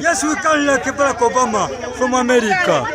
Yes, we can like Barack Obama from America.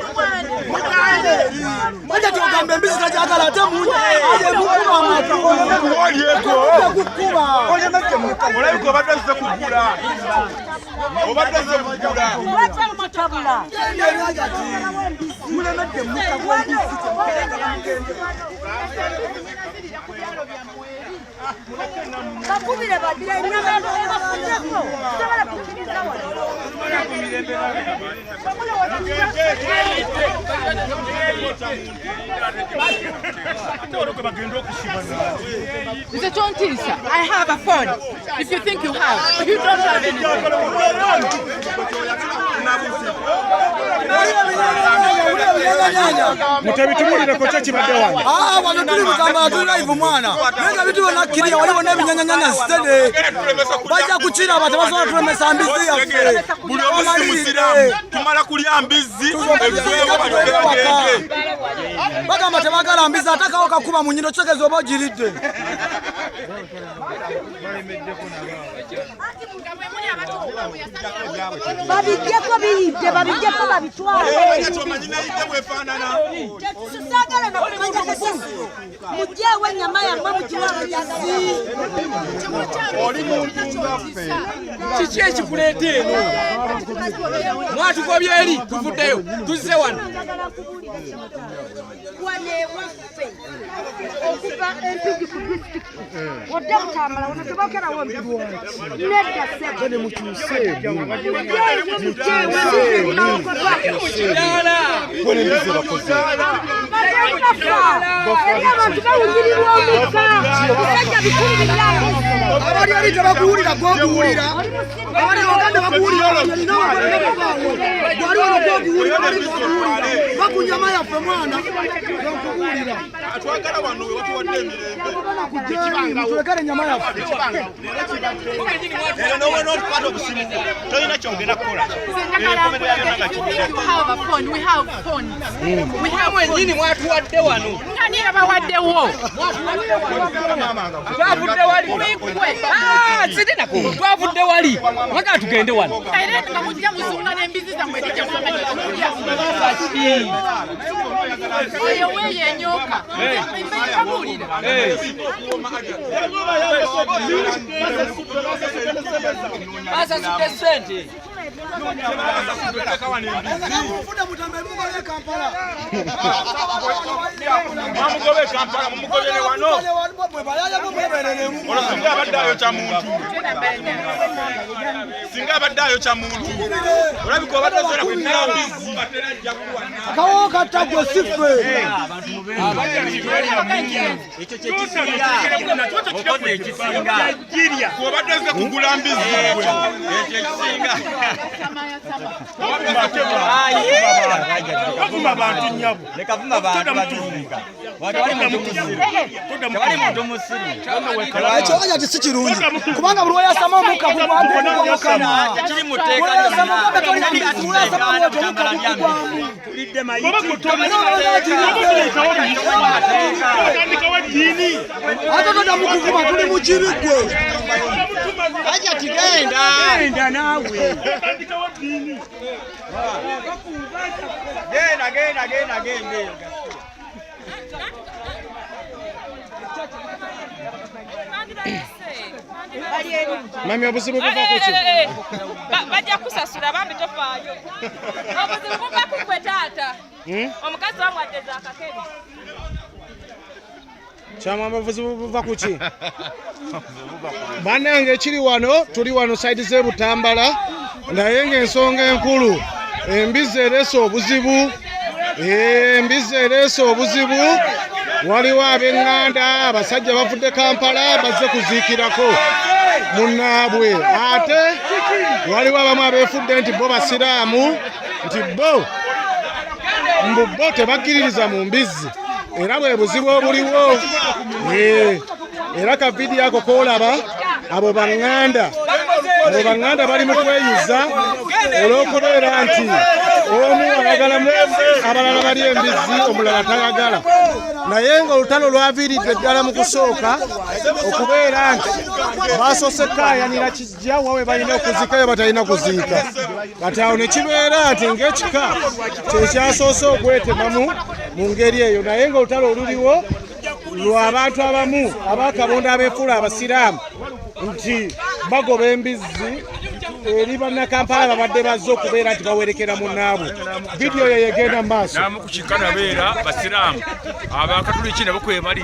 Mr. John Tilsa, I have a phone. If you think you have, you don't have anything. Mutabitumulira kocha kibadde wange. Wano tuli mugamba tuli live mwana. Nenga bitu banakiriya waliwo n'ebinyanyanya stede. Bajja kukira abantu basobola tulemesa mbizi yaffe. Buli omusi musiramu tumala kulya mbizi bagamba tebagala mbizi atakawo kakuba mu nnyindo kitegeeza oba ogiridde. Babijjeko biyidde babijjeko babitwale. Tusagala nakumanya kasimu. Mujewe ennyama yammwe mukiwala yasi. oli muntu ngaffe. Kiki ekikuleeta eno? Mwatugobye eri tuvuddeyo tuzze wano. Wane waffe okuva empigi ku disitulikiti odde Butambala wano tebakerawo mbirwaki nedda ssebo ne mukyuseemu eri abantu bawunyirirwa omukka musajja bikumbirira abali ali tebakuwulira gwoguwulira abali oganda bakuwulira olina wabaawo gwali wano gwoguwulira bali bakuwulira bakunyama yaffe mwana okuwulira atwagala wano we watuwadde emirembe tulekere ennyama yaffe era nowe n'otukwata obusimu tolina kyogenda kukola. You have a phone. We have phones. We have Mwennyini mwatuwadde wano. Ani abawaddewo? Twavudde wali. Sirinako. Twavudde wali. Mwaka tugende wano. Era nga mujja muzunga n'embizi zammwe zijja mwamanya okulya. Oyo weeyenyoka. Mbabuulira. Basasudde ssente. Mwamugobe Kampala mumugobye ne wano. Ono singa abadde ayokya muntu. Singa abadde ayokya muntu. Olabika obadde osobola kwetera mbizi. akawo kattagwe siffe Ekyo kyekisinga. Okodde ekisinga. Obadde ozze kugula mbizi. Ekyo ekisinga. Kavuma bantu nnyabo. Lekavuma bantu bazinga. Wali muntu musiru. ekyoga kati si kirungi kubanga buli weyasama omukka gugwamukana Kiri muteeka Tulidde mayiti. ate toddamu kuvuma tuli mu kirigwe Aja tigenda. Genda naawe. Genda. Mami obuzibu buva ku ki? Bajja kusasula bambi tofaayo. Obuzibu buva ku ggwe taata. Omukazi wamwaddeza akakebe. Kyama obuzibu buva ku ki? Bannange ekiri wano tuli wano sayidi z'e Butambala naye ng'ensonga enkulu embizi ereese obuzibu waliwo ab'eŋŋanda abasajja bavudde Kampala bazze kuziikirako munnaabwe ate waliwo abamu abeefudde nti bo basiraamu nti bo tebakkiririza mu mbizzi era bwe buzibu obuliwo era ka vidiyo ako koolaba abo baŋŋanda bali mu kweyuza olw'okubeera nti omu ayagalamu abalala bali embizzi omulala tayagala naye ng'olutalo lwaviiridde ddala mu kusooka okubeera nti basoose kaayanira kijja wawe balina okuziikayo batalina kuziika kati awo ne kibeera nti ng'ekika kyekyasoose okwetemamu mu ngeri eyo naye ng'olutalo oluliwo lw'abantu abamu abakabonda abeefuula abasiraamu nti bagoba embizzi eri bannakampala babadde bazze okubeera nti bawerekera munnaabwe vidiyo yo yegenda mu maaso namukukikana beera basiraamu abakatuliki nabo kwebali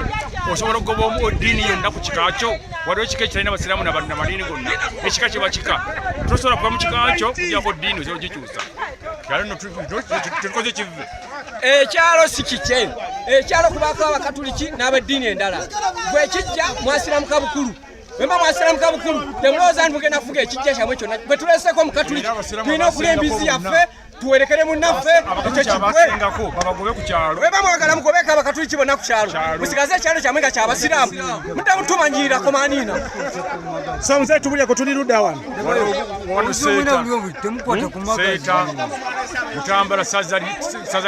osobola okugoba omu eddiini yonna ku kikakyo waliwo ekika ekitalina basiraamu namadini gonna ekika kiba kika tosobola kuva mu kikakyo kujjako ddiini osobola ogikyusa tulikoze kive ekyalo si kikye ekyalo kubaako abakatuliki n'abeddiini endala bwe kijja mwasiramuka bukulu bwemba mwasiramuka bukulu temulowooza nti mugenda kufuga ekijja kyamwe kyonna bwe tuleseeko omukatuliki tulina okula embizzi yaffe tuwerekere munnaffe ekyo kigwe bwemba mwagala mugobeeko abakatuliki bonna ku kyalo musigaze ekyalo kyamwe nga kyabasiraamu mutamutumanyirako maniina so muze tubulyeko tuli ludda wano seeta Butambala saza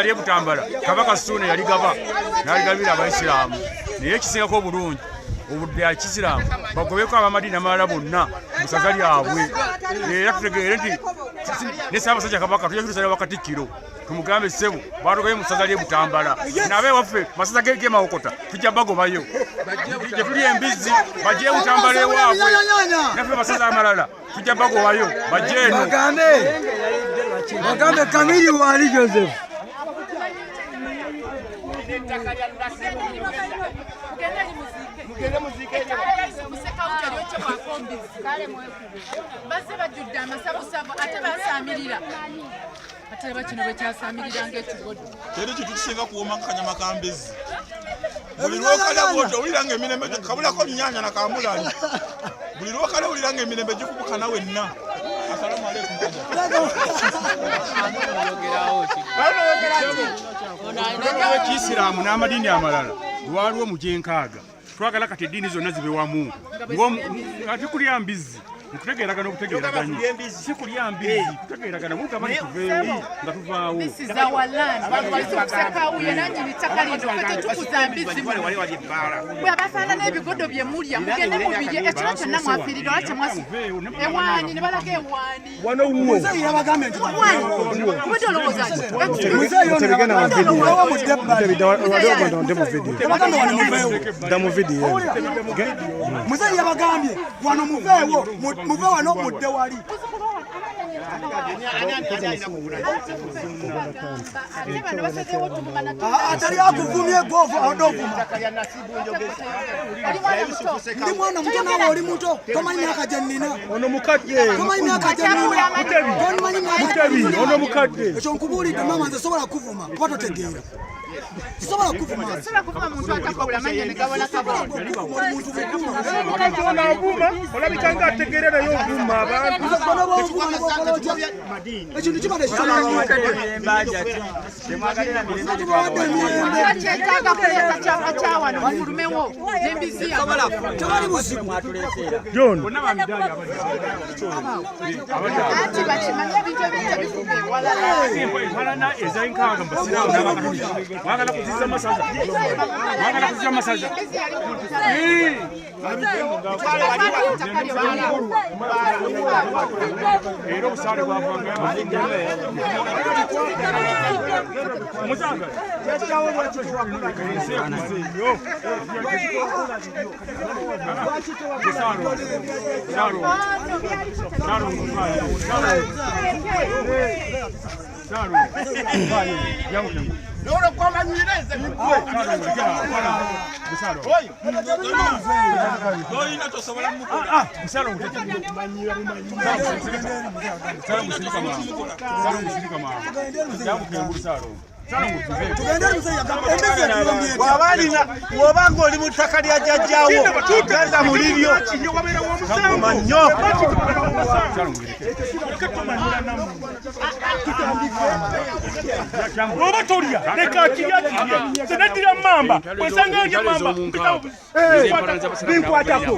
lye Butambala Kabaka Ssuuna yaligaba n'aligabira abaisiraamu naye ekisingako obulungi obudde akisiraamu bagobeeko abamadiini amalala bonna mu saza lyabwe era tutegeere nti ne Ssaabasajja Kabaka tujja kutusabira Bakatikkiro tumugambe ssebo batugobe mu saza lye Butambala nabe waffe masaza g'emawokota tujja bagobayo gye tuli embizzi bajje Butambala ewaabwe naffe masaza amalala tujja bagobayo bajje eno bagambe Kamili wali Joseph base bajjudde amasabusabu ate basaamirira ate bakino bekyasaamirira ng'ekigodo kero kitu kisinga kuwoma kanyama kambezi buli lwokala bwoti owulira ng'emirembe kabulako nnyanya na kamulali buli lwokala owulira ng'emirembe gikubukana wenna asalamu aleikum ekisiraamu n'amadiini amalala lwaliwo mu gyenkaaga twagala kati eddiini zonna zibe wamu ate kulya mbizzi nkutegeeragana obutegeeraganya si kulya mbizzi kutegeeragana mugamba nituveewo nga tuvaawo bwe abafaana n'ebigodo bye mulya mugende mubirye ekiro kyonna mwafiirira ola kyemwasi ewaani ne balaga ewaani muzeeyi yabagambye nti obudde olowooza ki muzeeyi yabagambye wano muveewo muve wano mudde wali atali akuvumye govu odovuma ndi mwana muto nawe oli muto tomanyi myaka gye nnina ono mukadde tomanyi myaka gye nnina ono mukadde ekyo nkubuulidde mama nze sobola kuvuma kuba totegeera sobola kuvuma muntu atakawula manya ne gabona kabona avuma olabika nga ategeera naye ovuma abantu ekintu kibadde kyetaaga kuleeta kyama kyawano mufulumewo n'embizi tewali buzibu anti bakimanye ebintu ebintu ebifuga ewalala empalana ezenkaaga mbasiraamu n'abakatuliki bagala kuziza masaza era obusaale bwavanga omusanga Loro kwa nyireze mkwe. Busalo. Oyo ina tosobola mukwe. Busalo utete kumanyira bumanyi. Busalo musirika mama. Busalo musirika mama. Jabu ke busalo. Bw'obanga oli mu ttaka lya jjajjaawo genda mu liryo kaguma nnyo. Oba tolya leka kirya senaddira mamba osanga ndya mamba binkwatako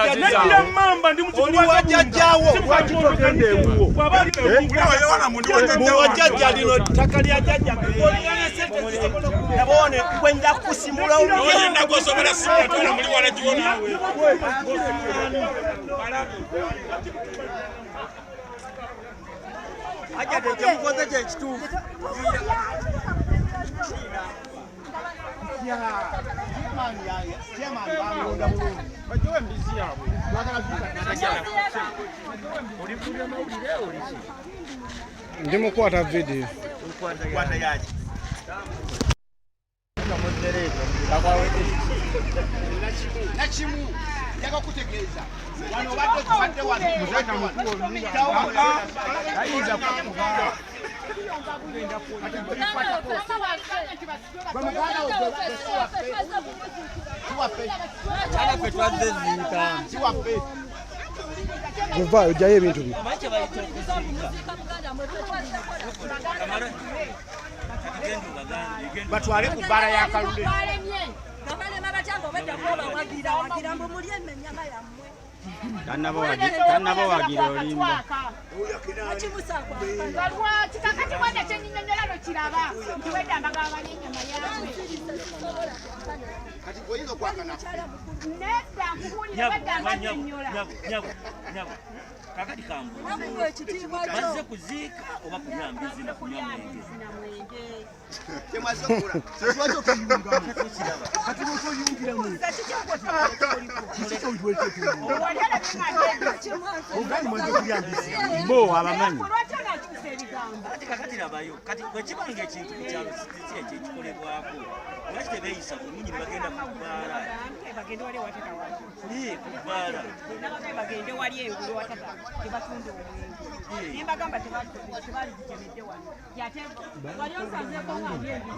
naddira mamba ndi mukiwa jjajjaawo wakitogenda ewuwo muwajjajja lino ttaka lya jjajja nabone kwenda kusimula aja tekimukoze kyekituufu ndi mukwata video nakimu yaga kutegeeza wano badde tubadde wano muzata mukulu ayinza kukuba Guva ojaye ebintu bi batwale ku bbala ya Kalule Tanabo wagira olimba. Kakati kambu. Baze kuzika oba kunywa mbizi na kunywa mwenge. Temaze kula. Swacho kuyunga. Kati muto yungira mu. Ogani mwanzo kulya mbizi. Mbo abamanyi. Kati kakati labayo. Kati kwekibanga ekintu kyalo sitiye ekikolebwako. Lwaki beeyisa bulungi bagenda kubbala. Bagenda wali wataka wali. Kubbala. Bagenda wali engulu wataka. Tebatunda omwenge. Nimbagamba tebali kitemedde wano. Yate wali osanzeeko ng'abyembi.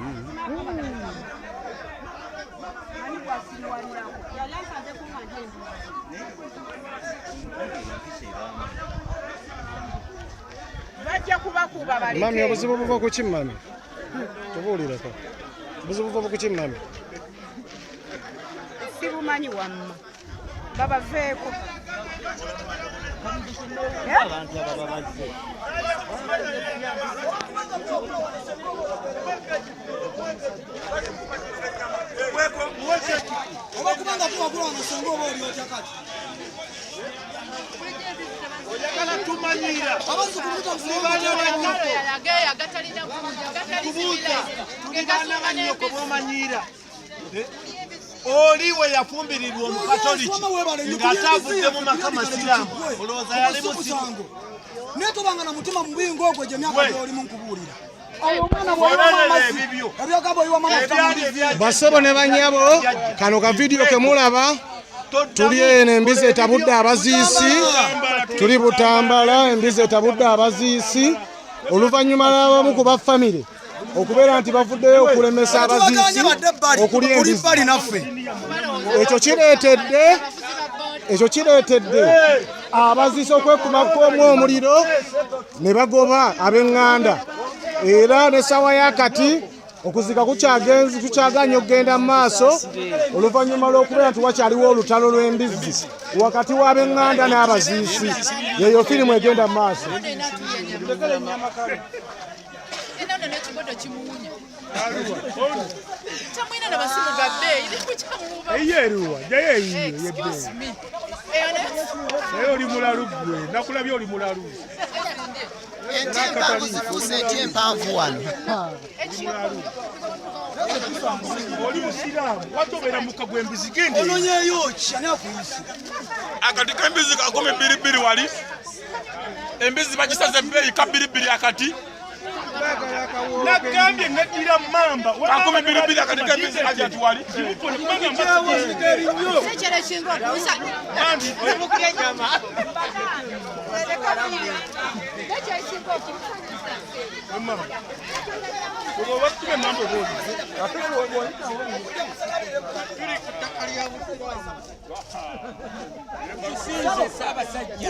Ani bwasiruwalirako. Yali asanzeeko ng'abyembi. Bajja kubakuba baleke. Mami obuzibu buva ku ki mami? Tubuulireko. Obuzibu buva ku ki mami? Sibumanyi wamma. Babaveeko. Abantu ababa bazze. Oba kubanga tuwagula wano songa oba oli otya kati. Oyagala tumanyira. Abazzukulu kubuuza tuli baana bannyoko b'omanyira. Oli we yafumbirirwa omukatoliki ng'atavudde mu maka masiraamu olowooza yali musiru. naye tobanga na mutima mubi ng'ogwo gye myaka gy'olimu nkubuulira. Basebo ne banyabo kano ka video ke mulaba tuli eno embizi etabudde abaziisi tuli Butambala embizi etabudde abaziisi oluvannyuma lw'abamu ku baffamire okubeera nti bavuddeyo okulemesa abaziisi okulya embizi ekyo kireetedde abaziisi okwekumakko omuliro ne bagoba ab'eŋŋanda era n'essaawa yakati okuzika kukyaganye okugenda mu maaso oluvannyuma lw'okubeera nti wakyaliwo olutalo lw'embizi wakati w'ab'eŋŋanda n'abaziisi yeyo firimu egenda mu maaso. oli mulalu gwe nakulabye oli mulalu. Oli musiraamu watobeera muka gw'embizi gende ononyeyo ki ani akuyise akati k'embizi kakome bbiribiri wali embizi bagisaze bbeeyi ka bbiribiri akati nagambye neddira mamba kakome bbiribiri akati k'embizi ajati wali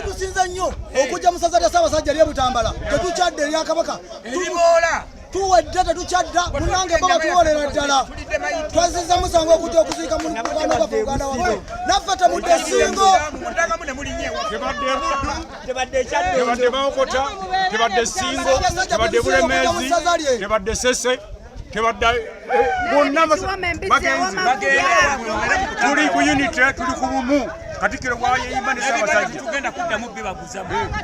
Tusinza nnyo okujja mu ssaza lya Ssaabasajja ly'e Butambala tetukyadde erya Kabaka tuwedde tetukyadda munange baba tuwolera ddala twazizza musango okujja okuziika mu mukwano gwaffe Uganda waffe naffe temudde Ssingo tebadde Mawokota tebadde Ssingo tebadde Bulemeezi tebadde Sese tebadde bonna bagenzi tuli ku unity tuli ku bumu Katikkiro bwayeyima ne Ssaabasajja tugenda kuddamu bibaguzamu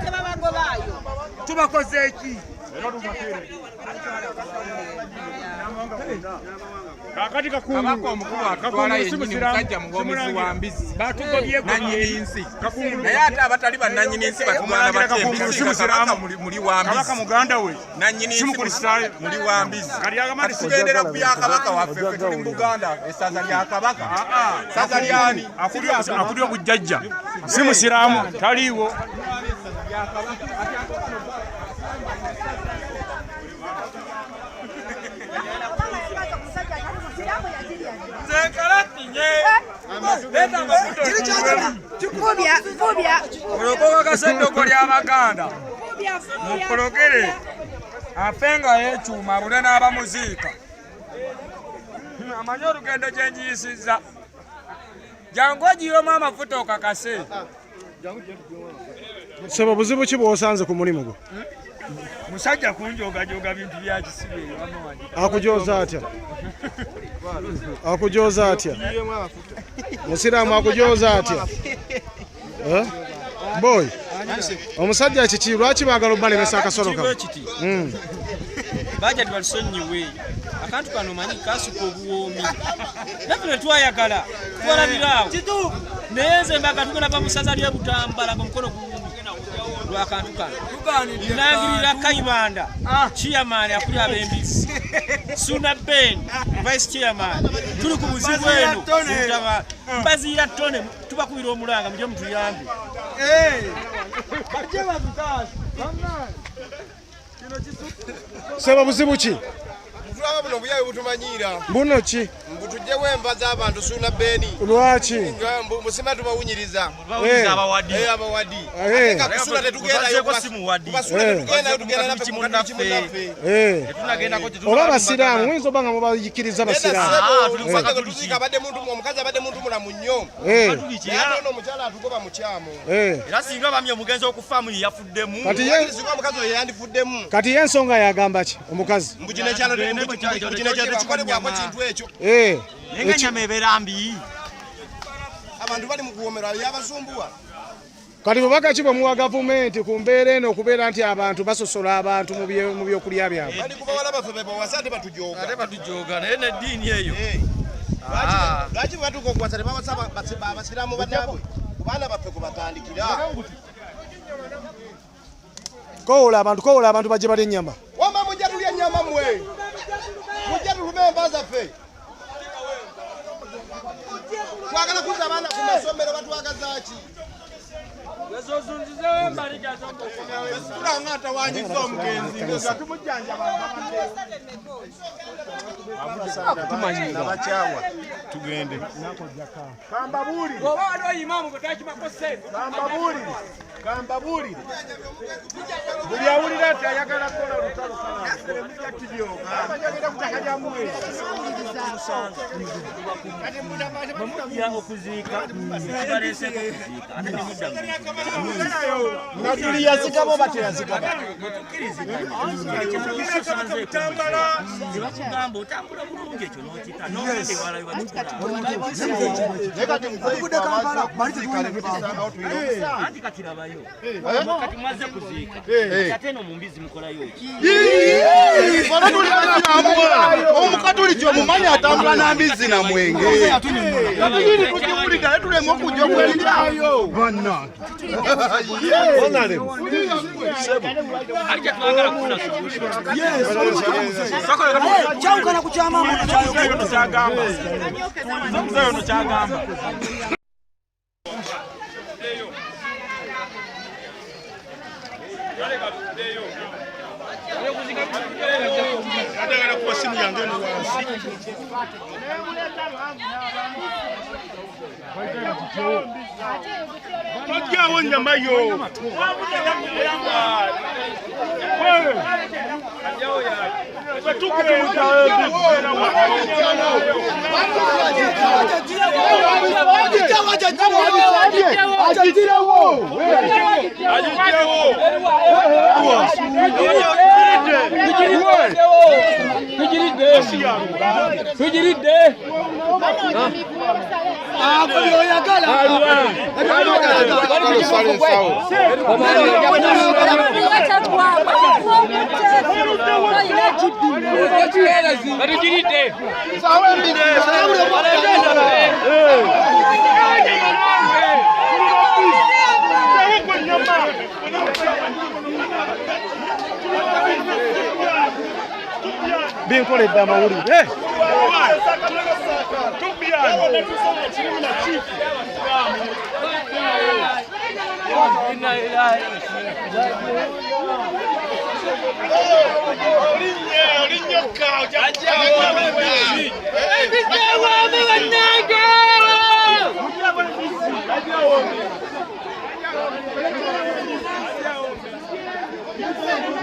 tubakoze eki kakati kakungulu omukulu atwala yennyini musajja mugomuzi wa mbizi nanyini nsi naye ate abatali bannanyini nsi batumwana batembizikabaka muli wa mbizi kabaka muganda we nanyini nsi muli wa mbizi kati tugendera ku ya kabaka waffe ffe tuli mu Buganda essaza lya kabaka saza lyani akuli obujjajja si musiraamu taliiwo olokoka kaseddogo ly'Abaganda mukologere afe nga yeekyuma abule n'abamuziika amanyi olugendo gye njiyisizza jangu ogiyomu amafuta okakase Sebo buzibu ki bw'osanze ku mulimu gwo? musajja kunjogajoga bintu bya kisibe Akujoza atya? Akujoza atya? Musiraamu akujoza atya? Boy, omusajja kiki lwaki baagala obbalemesa akasolo kamu? Bajja tubalisonyiwe akantu kano manyi kasuka obuwoomi naffe ne twayagala twalabiraawo naye nze mbaga tugenda pa mu ssaza ly'e Butambala ku mukono lw'akantu kano nangirira Kayibanda chairman akuli ab'embizzi Suna Ben vice chairman tuli ku buzibu eno mbaziira ttone tubakubira omulanga mujye mutuyambe Sebo buzibu ki? Tulaba buno buyaye butumanyira. Mbuno ki? Mbutujjewo embaza abantu Suna Beni. Lwaki? Musima tubawunyiriza. Bawunyiriza abawadi. Abawadi. Ate kasula tetugenda yo kwa simu wadi. Basula tugenda naffe mu naffe. Tunagenda ko Oba basiraamu muyinza oba nga mubayikiriza basiraamu. Tuzika abadde muntu omukazi abadde muntu mulamu nnyo. Ono omukyala atugoba mukyamu. Era singa bamye omugenzi okufamu yafuddemu. Kati ye singa omukazi oyo yandifuddemu. Kati ye ensonga yagamba ki omukazi? Mbugine kyalo kikolebwako kintu ekyo. Nenga nyama ebeera mbi. Abantu bali mu kuwomerwa yabasumbuwa. Kati bubaka ki bwe muwa gavumenti ku mbeera eno okubeera nti abantu basosola abantu mu byokulya byabwe? Bali kubawala baffe bebawasa ate batujooga. Ate batujooga naye n'eddiini eyo. Lwaki batuuka okuwasa tebawasa abasiraamu bannaabwe? Kubaana baffe kubatandikira. Kowola abantu bajje balya ennyama. Wamba mujja tulya ennyama mmwe. Mujja tulume enva zaffe. Twagala kuzza abaana ku masomero batwagaza ki? Wezozunzizewo embali gyazombo. Tulanga atawanyiza omugenzi nga tumujjanjaba. Nabakyawa tugende. Kamba buli. Oba waliwo imamu gwe takimako ssente. Kamba buli. Buli awulira ati ayagala kukola olutalo kana. Mujja tubyoka. Abajagenda kutakaja muwe. Bamujja okuziika. Baleeseko okuziika. Ate temudda Natuli yazigabo bateyazigabo. Tebakugamba otambula bulungi ekyo n'okita n'ogende walayo anti kakirabayo kati mwaze kuziika ate eno mu mbizi mukolayo omukatuli kyomumanyi atambula na mbizi na mwenge tukiwulira tulema okujja okuliryayo kyawukana ku kyamamu kyagamba simu yange eno wansi. Twajawo nyama yo. Bien con el Damauri.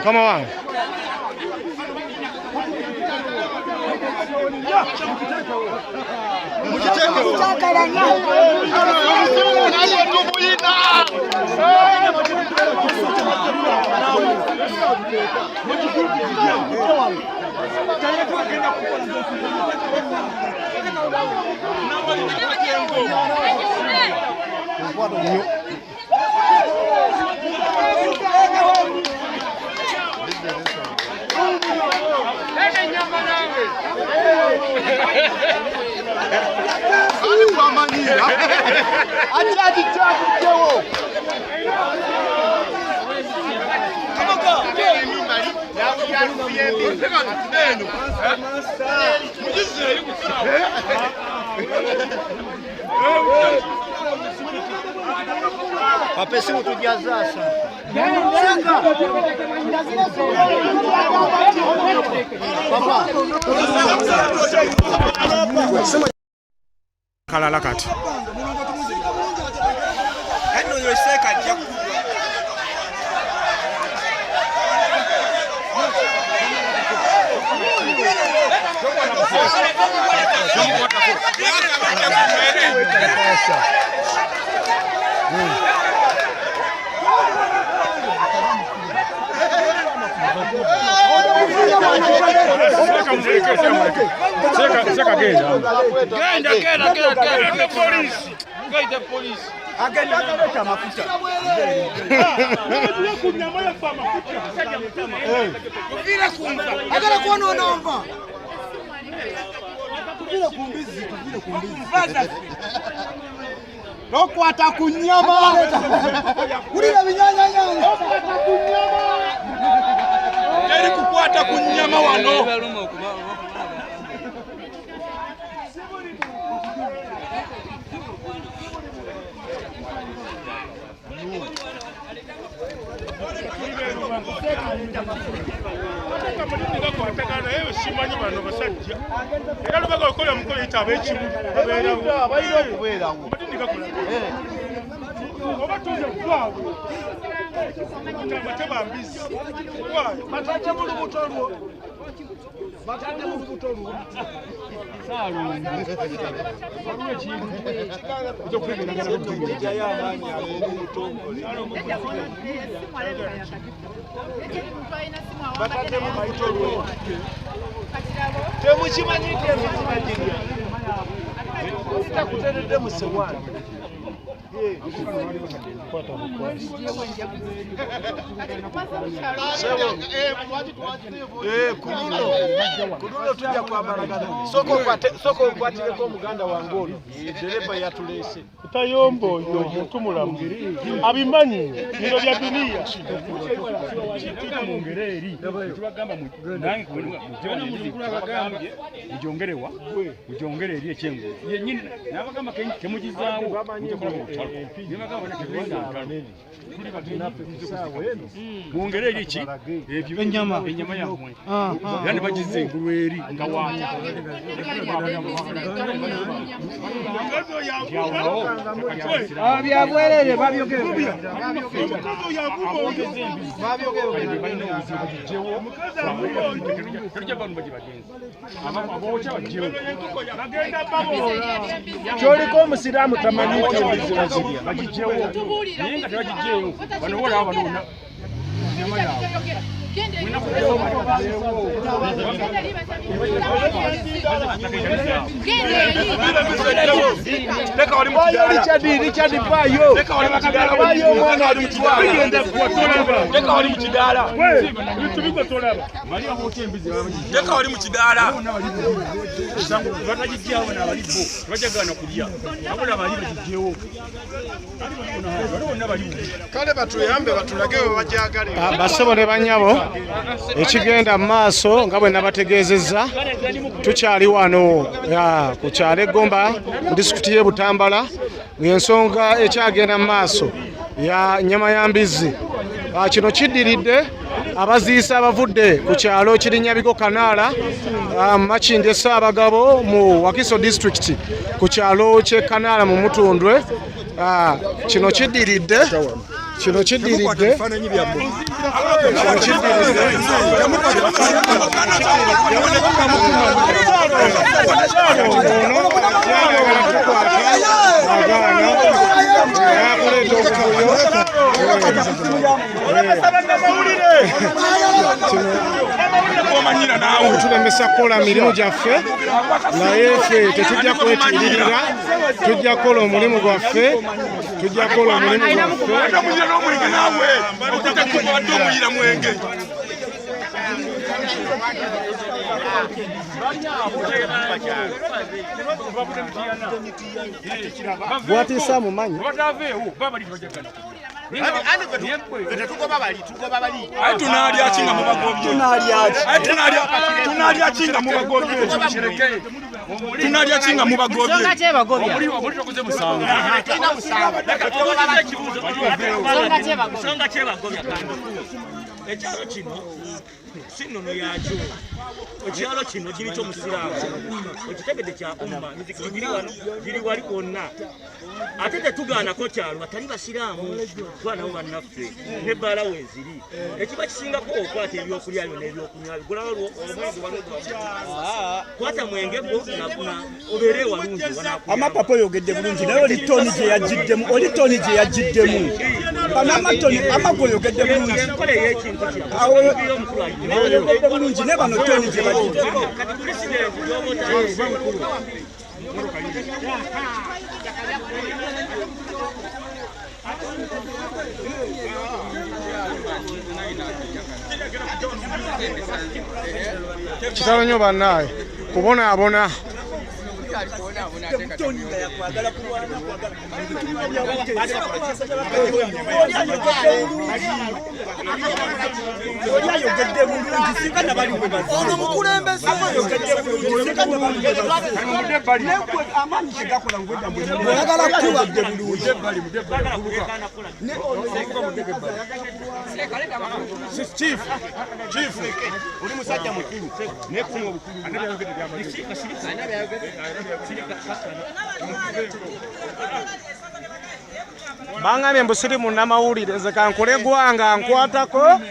Come on. Papesi utujazasa. Papa. Kalala kati. Eno yoseka jaku. Nokwata kunyama. Ulira binyanya nyanya. Teri kukwata kunyama wano. Kudulo tujja kwabaragana. Soko ukwatire ko muganda wa Ngolo. Dereva yatulese. Tayombo yo mutumulamu. Abimanyi bino bya dunia. Kita mungereri. Tubagamba nange mujona muzikula bagambye mujongerewa. Mujongereri ekyengo. Yenyine nabagamba kemujizaawo. Mwongere iki? Enyama yammwe. Yani bagize engulweri nga waata. Byabwerere babyogera. Kyoliko omusiraamu tamanyi embuzi bazirya. Naye nga tebagijjeewo. Bano bola abanona. Nyama yaabwe. Richard Payo. Payo mwana ali mkidaala. Teka wali mkidaala. Teka wali mkidaala. Batagijjawo n'abalibo. Bajagana kulya. Abula bali bagijjeewo. Kale batuyambe batulage we bajagale. Basebo ne banyabo ekigenda mu maaso nga bwe nabategeezezza tukyali wano ku kyalo Egomba mu disitulikiti y'e Butambala ng'ensonga ekyagenda mu maaso ya nnyama ya mbizzi. Kino kiddiridde abaziisa abavudde ku kyalo Kirinyabigo Kanaala Makindye Ssaabagabo mu Wakiso disitulikiti ku kyalo ky'e Kanaala mu Mutundwe. Kino kiddiridde tulemesa kukola mirimu gyaffe naye ffe tetujja kwetiiririra, tujja kukola omulimu gwaffe, tujja kukola omulimu gwaffe. Gwatiisa mumanyi tunalya kinga mu bagobye. Tunalya kinga mu bagobye. Tunalya kinga mu bagobye. Songa kye bagobya. Songa kye bagobya kandi. Ekyalo kino sinnono yakyo. Ekyalo kino kiri ky'omusiraamu. Ekitegede kya umma giri wali kwonna. Ate tetugaanako kyalo batali basiraamu twana bo bannaffe n'ebbaala weeziri. Ekiba kisingako okwata ebyokulya byo n'ebyokunywa bigulawo omwenge wano. Kwata mwenge gwo obeere walungi. Amapapa oyogedde bulungi naye oli toni gye yagiddemu. Banamatoni amago oyogedde bulungi. Oyogedde bulungi ne bano toni gye bagiddemu. Kitalo nnyo bannaaye kubonaabona. Chief, uli musajja mukulu nekuma obukulu. Bangambye mbu siri munnamawulire, nze kankole gwanga nkwatako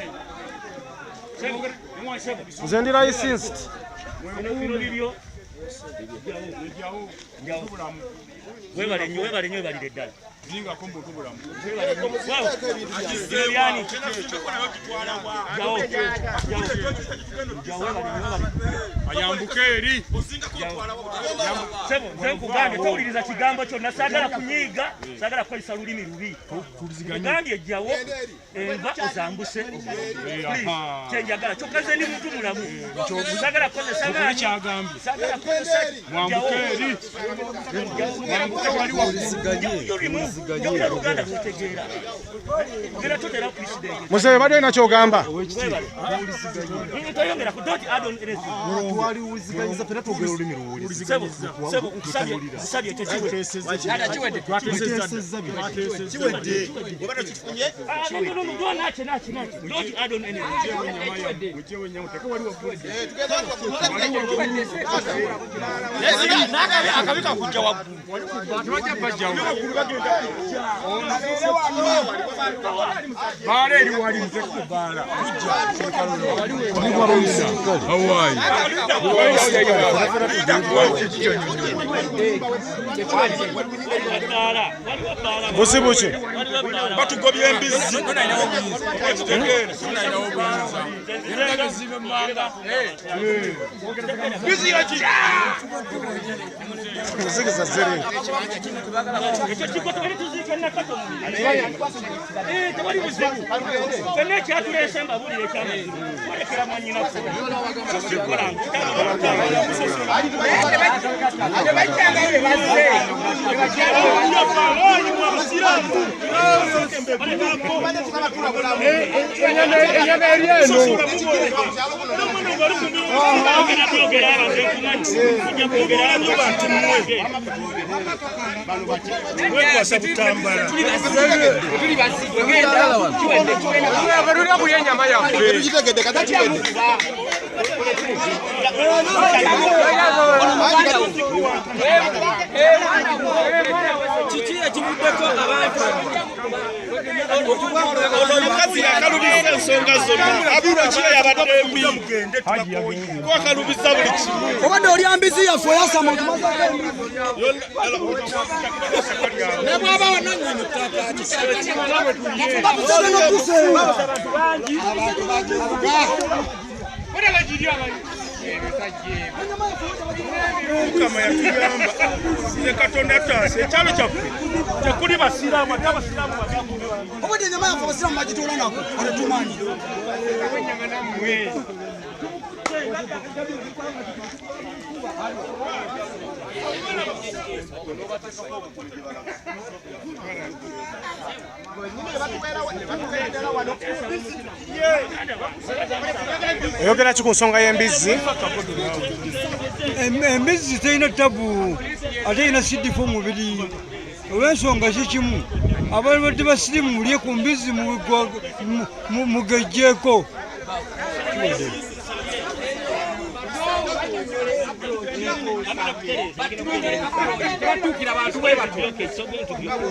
nze ndi licensed. Webale nnyo webalire ddala. Ayambuke eri. Nkugambye towuliriza kigambo kyonna, saagala kunyiiga, saagala kukozesa lulimi lubi. Nkugambye ejjawo enva ozambuse. Kyenjagala kyokka nze ndi muntu mulamu. Saagala kukozesa mwambuke eri. Mwambuke wali waggulu. Musebe badde nakyo ogamba. Twaliwuliziganyiza pera twogera olulimi luwuliza. akabika kujja waggulu baala eri wali nze kubaala busibuki batugobya embizzi Muzigisa zere. omukazi yakalubisa ensonga zonna abula kye yabadde embi kwakalubisa buli kimu obadde oli ambizi yaffe oyasama ne bwaba wananyini Mukama yatuyamba nze Katonda taase ekyalo kyaffe tekuli basiraamu ate abasiraamu obadde enyama yaffe abasiraamu bagitoola nako atetumanyi Oyogera ki ku nsonga y'embizzi? Embizzi terina tabu ate erina sidifu omubiri olw'ensonga si kimu abalwadde basirimu mulye ku mbizzi mugejjeeko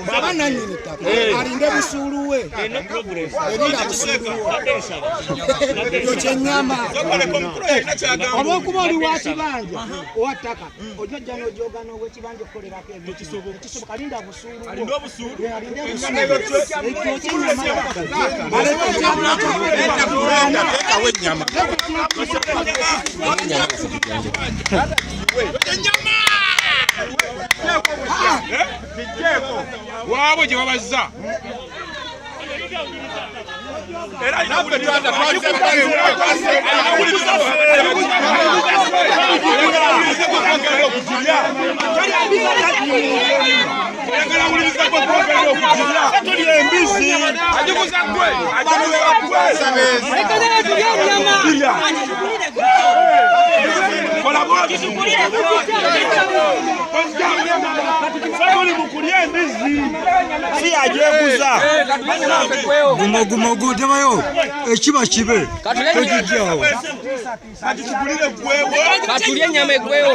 baba nanyini ttaka alinde busuulu we erinda busuulu yo kyenyama olw'okuba oli wa kibanja owa ttaka ojojja n'ojoga n'ow'ekibanja okukolerako ekisoboka alinda busuulu alinde waabwe gye babazza era nabwe twata gumogumogu tebayo ekiba kibe tekijjawo katulye ennyama egwewo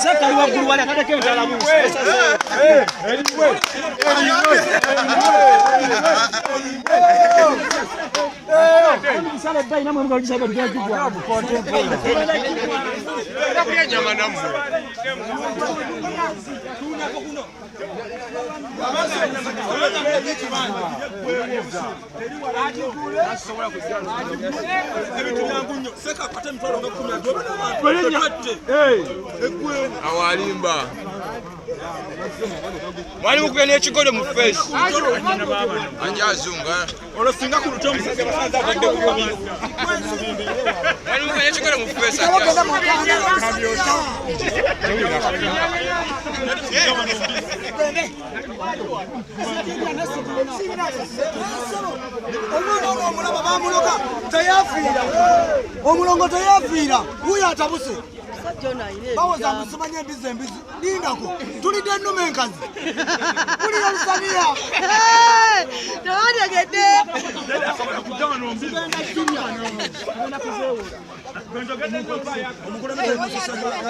Masaka ali waggulu wali akateke entala buusi. Awalimba mwalimu kugenda ekigodo mu face anjazunga olosinga ku lutomu mwalimu kugenda ekigodo mu face omulongo teyafiira wuyo atabuse bawoza musimanye embizi lindako tulidde ennume enkazi kulira lusaniya tewantegedde